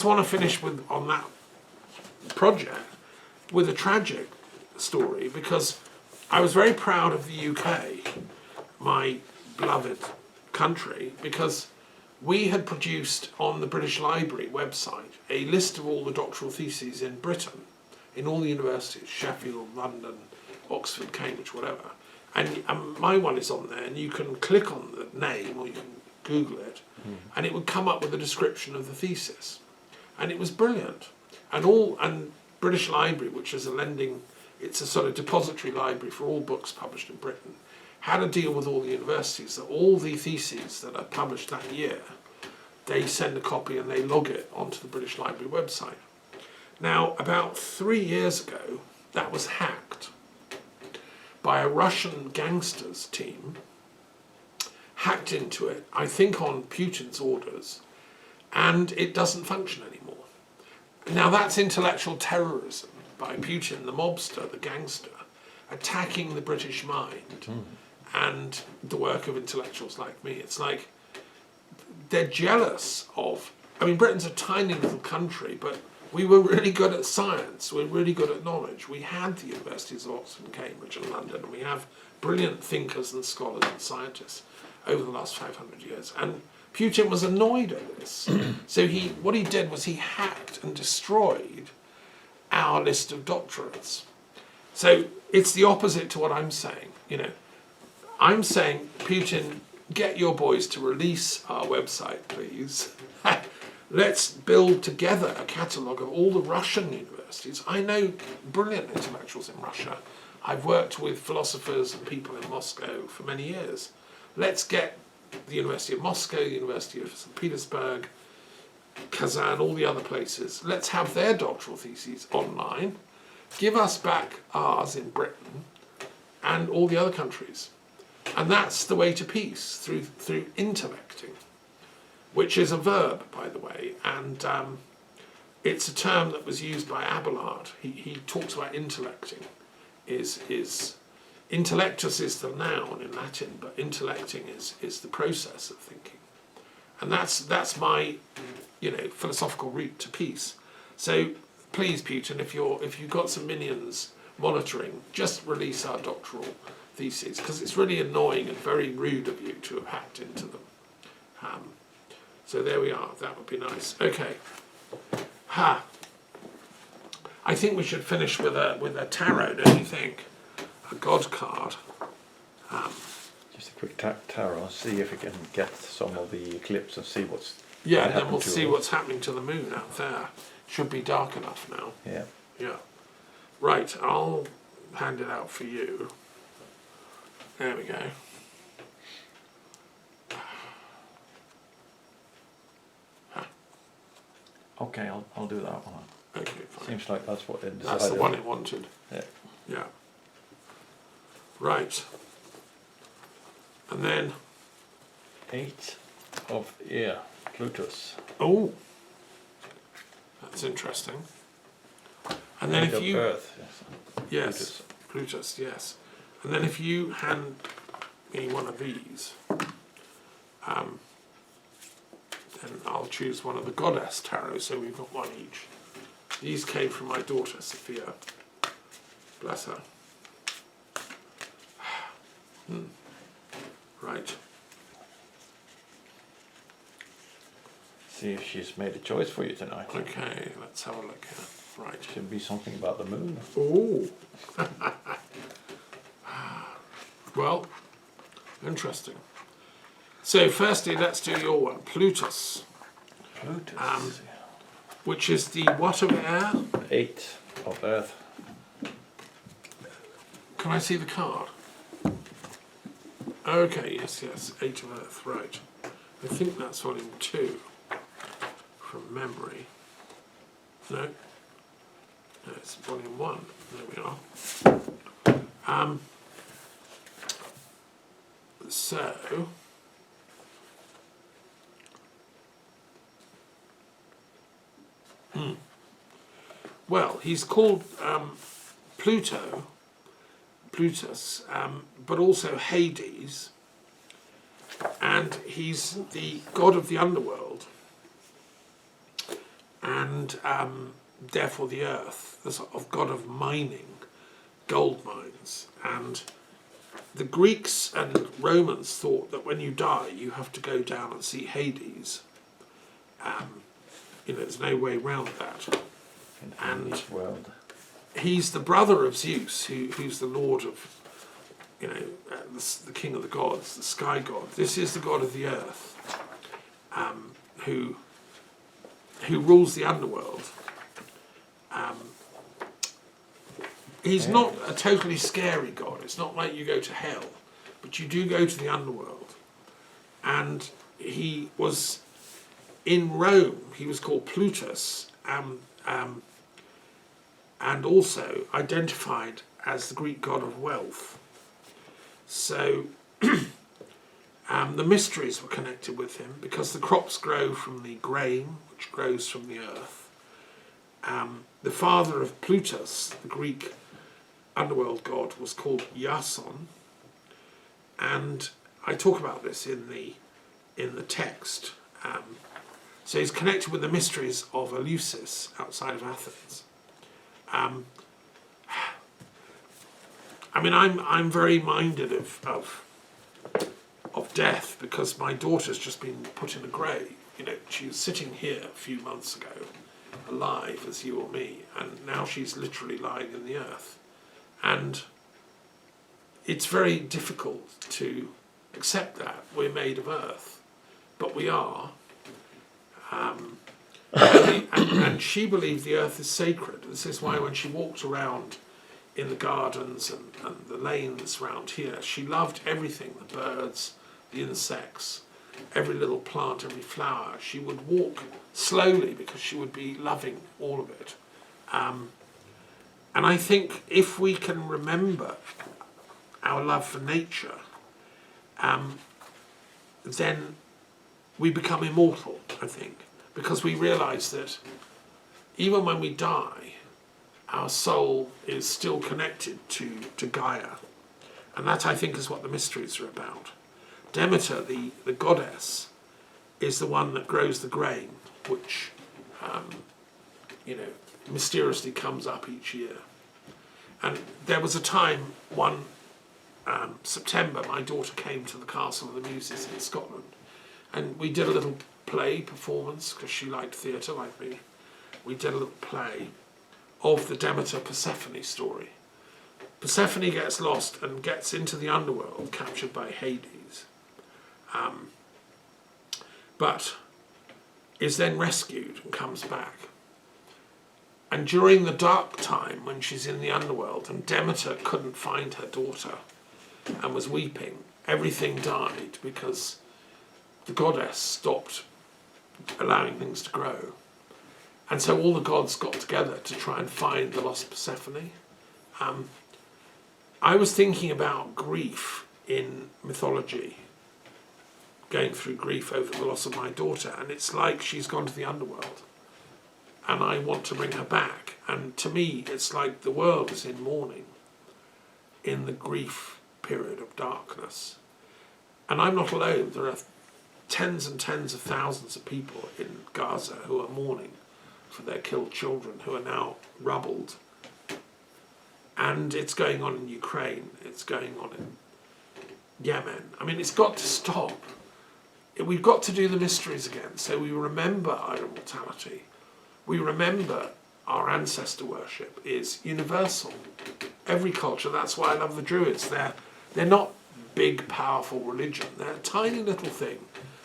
want to finish on that project with a tragic story, because I was very proud of the UK, my beloved country, because we had produced on the British Library website a list of all the doctoral theses in Britain, in all the universities, Sheffield, London, Oxford, Cambridge, whatever. And my one is on there, and you can click on the name, or you can Google it, and it would come up with a description of the thesis. And it was brilliant. And British Library, which is it's a sort of depository library for all books published in Britain, had a deal with all the universities that all the theses that are published that year, they send a copy and they log it onto the British Library website. Now, about 3 years ago, that was hacked by a Russian gangsters team, hacked into it, I think on Putin's orders, and it doesn't function anymore. Now that's intellectual terrorism by Putin, the mobster, the gangster, attacking the British mind and the work of intellectuals like me. It's like they're jealous of, Britain's a tiny little country, but we were really good at science, we're really good at knowledge. We had the universities of Oxford and Cambridge and London, and we have brilliant thinkers and scholars and scientists over the last 500 years. And Putin was annoyed at this. So what he did was he hacked and destroyed our list of doctorates. So it's the opposite to what I'm saying. I'm saying, Putin, get your boys to release our website, please. Let's build together a catalogue of all the Russian universities. I know brilliant intellectuals in Russia. I've worked with philosophers and people in Moscow for many years. Let's get the University of Moscow, the University of St. Petersburg, Kazan, all the other places. Let's have their doctoral theses online. Give us back ours in Britain and all the other countries. And that's the way to peace, through intellecting, which is a verb, by the way, and it's a term that was used by Abelard. He talks about intellecting. Intellectus is the noun in Latin, but intellecting is the process of thinking. And that's my philosophical route to peace. So please, Putin, if you've got some minions monitoring, just release our doctoral theses, because it's really annoying and very rude of you to have hacked into them. So there we are. That would be nice. Okay. I think we should finish with a tarot, don't you think? A God card. Just a quick tarot. See if we can get some of the eclipse and see what's. Yeah, and then we'll see what's happening to the moon out there. Should be dark enough now. Yeah. Yeah. Right. I'll hand it out for you. There we go. Okay, I'll do that one. Okay, fine. Seems like that's what it decided. That's the one it wanted. Yeah. Yeah. Right. And then 8 of Plutus. Oh, that's interesting. And then if you Earth, yes, Plutus, yes. And then if you hand me one of these, then I'll choose one of the Goddess tarot. So we've got one each. These came from my daughter Sophia. Bless her. Right. See if she's made a choice for you tonight. Okay, let's have a look here. Right. Should be something about the moon. Oh. Well, interesting. So firstly, let's do your one, Plutus. Plutus. Which is the what of air? 8 of Earth. Can I see the card? Okay, yes, 8 of Earth, right. I think that's volume 2 from memory. No, it's volume 1. There we are. So well, he's called Plutus, but also Hades, and he's the god of the underworld. and therefore the earth, the sort of god of mining, gold mines. And the Greeks and Romans thought that when you die, you have to go down and see Hades. There's no way around that. In this world. He's the brother of Zeus, who's the lord of, the king of the gods, the sky god. This is the god of the earth, who rules the underworld. He's not a totally scary god. It's not like you go to hell, but you do go to the underworld. And he was in Rome. He was called Plutus, and also identified as the Greek god of wealth. So the mysteries were connected with him because the crops grow from the grain, which grows from the earth. The father of Plutus, the Greek underworld god, was called Yason, and I talk about this in the text. So he's connected with the mysteries of Eleusis outside of Athens. I'm very minded of death because my daughter's just been put in a grave. She was sitting here a few months ago, alive as you or me, and now she's literally lying in the earth. And it's very difficult to accept that we're made of earth, but we are. And she believed the earth is sacred. This is why when she walked around in the gardens and the lanes around here, she loved everything, the birds, the insects, every little plant, every flower. She would walk slowly because she would be loving all of it. And I think if we can remember our love for nature, then we become immortal, I think, because we realise that even when we die, our soul is still connected to Gaia. And that, I think, is what the mysteries are about. Demeter, the goddess, is the one that grows the grain, which, mysteriously comes up each year. And there was a time, one September, my daughter came to the Castle of the Muses in Scotland, and we did a little play performance, because she liked theatre like me. We did a little play of the Demeter Persephone story. Persephone gets lost and gets into the underworld, captured by Hades, but is then rescued and comes back. And during the dark time when she's in the underworld and Demeter couldn't find her daughter and was weeping, everything died because the goddess stopped allowing things to grow. And so all the gods got together to try and find the lost Persephone. I was thinking about grief in mythology, going through grief over the loss of my daughter, and it's like she's gone to the underworld. And I want to bring her back. And to me, it's like the world is in mourning, in the grief period of darkness. And I'm not alone. There are tens and tens of thousands of people in Gaza who are mourning for their killed children, who are now rubbled. And it's going on in Ukraine. It's going on in Yemen. It's got to stop. We've got to do the mysteries again, so we remember our immortality. We remember our ancestor worship is universal. Every culture, that's why I love the Druids. They're not big, powerful religion. They're a tiny little thing.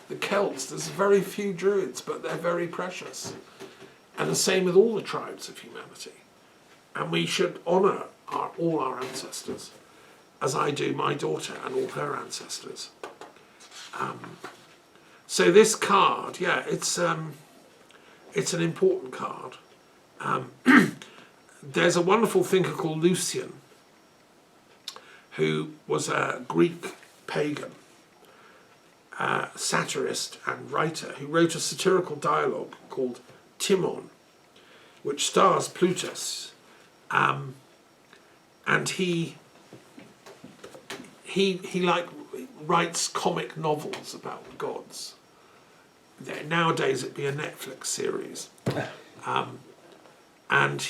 The Celts, there's very few Druids, but they're very precious. And the same with all the tribes of humanity. And we should honour all our ancestors, as I do my daughter and all her ancestors. So this card, it's an important card. There's a wonderful thinker called Lucian, who was a Greek pagan, satirist and writer, who wrote a satirical dialogue called Timon, which stars Plutus, and he writes comic novels about the gods. Nowadays it'd be a Netflix series. And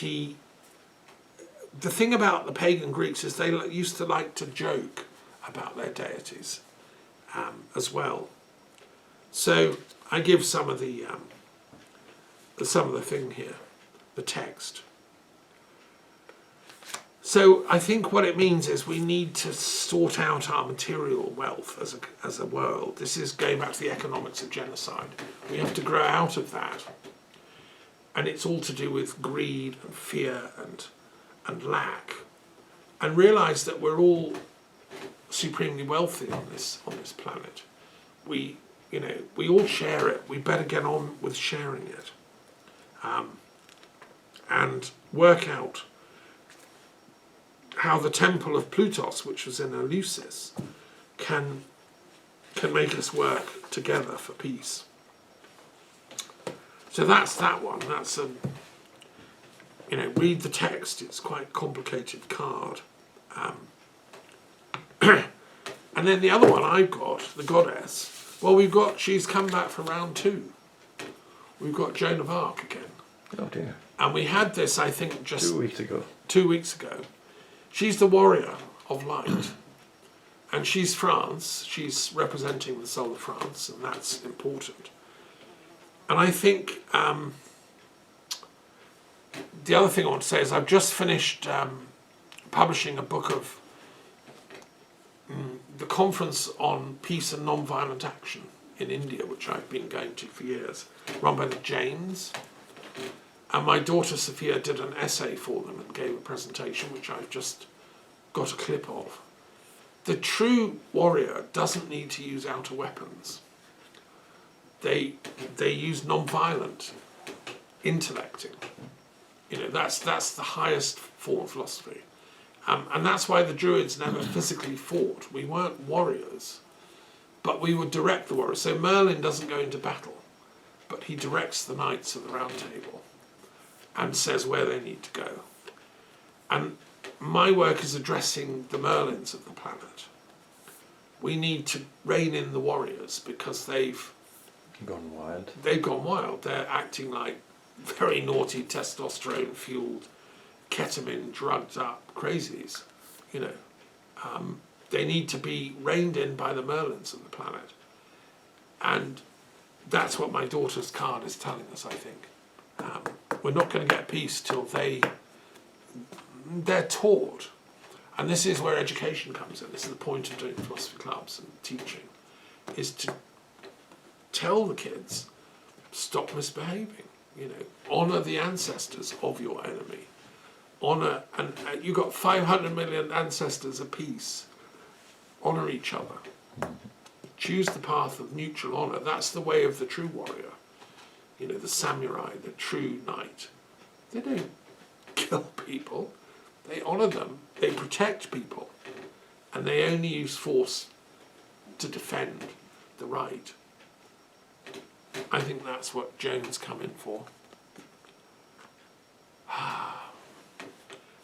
the thing about the pagan Greeks is they used to like to joke about their deities as well. So I give some of the thing here, the text. So I think what it means is we need to sort out our material wealth as a world. This is going back to the economics of genocide. We have to grow out of that. And it's all to do with greed and fear and lack. And realise that we're all supremely wealthy on this planet. We all share it. We better get on with sharing it. And work out how the temple of Plutos, which was in Eleusis, can make us work together for peace. So that's that one. That's read the text. It's quite a complicated card. And then the other one I've got, the goddess. Well, she's come back for round 2. We've got Joan of Arc again. Oh dear. And we had this, I think, just 2 weeks ago. 2 weeks ago. She's the warrior of light. And she's France. She's representing the soul of France, and that's important. And I think the other thing I want to say is I've just finished publishing a book of the Conference on Peace and Non-Violent Action in India, which I've been going to for years, run by the Jains. And my daughter Sophia did an essay for them and gave a presentation, which I've just got a clip of. The true warrior doesn't need to use outer weapons. They use non-violent intellecting. That's the highest form of philosophy. And that's why the Druids never physically fought. We weren't warriors, but we would direct the warriors. So Merlin doesn't go into battle, but he directs the knights of the Round Table and says where they need to go. And my work is addressing the Merlins of the planet. We need to rein in the warriors because they've gone wild. They've gone wild. They're acting like very naughty, testosterone-fueled, ketamine drugged up crazies. They need to be reined in by the Merlins of the planet. And that's what my daughter's card is telling us, I think. We're not going to get peace till they're taught. And this is where education comes in. This is the point of doing philosophy clubs and teaching, is to tell the kids, stop misbehaving. Honour the ancestors of your enemy. Honour, and you've got 500 million ancestors apiece. Honour each other. Choose the path of mutual honour. That's the way of the true warrior. The samurai, the true knight. They don't kill people. They honour them. They protect people. And they only use force to defend the right. I think that's what Joan's come in for.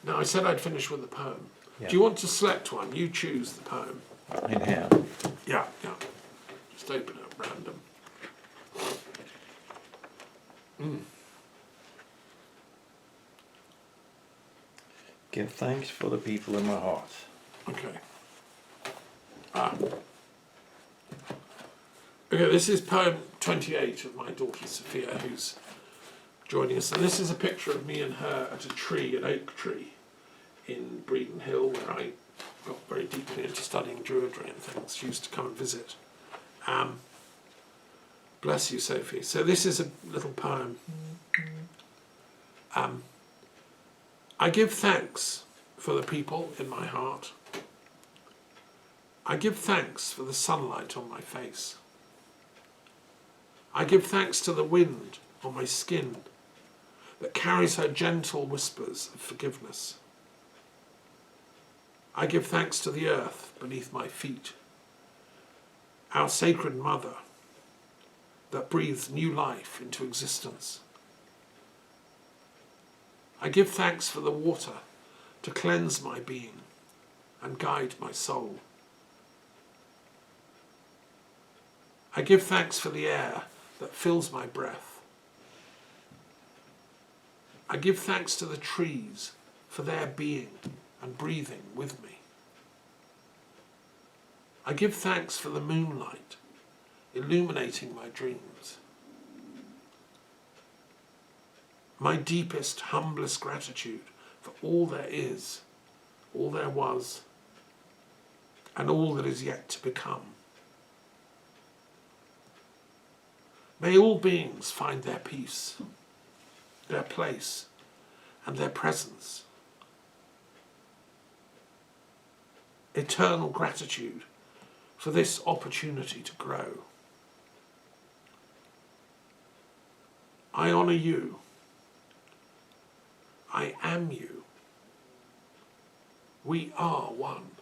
Now, I said I'd finish with a poem. Yeah. Do you want to select one? You choose the poem. In here? Yeah. Just open it at random. Give thanks for the people in my heart. Okay. Okay, this is poem 28 of my daughter Sophia, who's joining us. And this is a picture of me and her at a tree, an oak tree, in Breeden Hill, where I got very deeply into studying Druidry and things. She used to come and visit. Bless you, Sophie. So this is a little poem. I give thanks for the people in my heart. I give thanks for the sunlight on my face. I give thanks to the wind on my skin that carries her gentle whispers of forgiveness. I give thanks to the earth beneath my feet, our sacred mother that breathes new life into existence. I give thanks for the water to cleanse my being and guide my soul. I give thanks for the air that fills my breath. I give thanks to the trees for their being and breathing with me. I give thanks for the moonlight illuminating my dreams. My deepest, humblest gratitude for all there is, all there was, and all that is yet to become. May all beings find their peace, their place, and their presence. Eternal gratitude for this opportunity to grow. I honour you. I am you. We are one.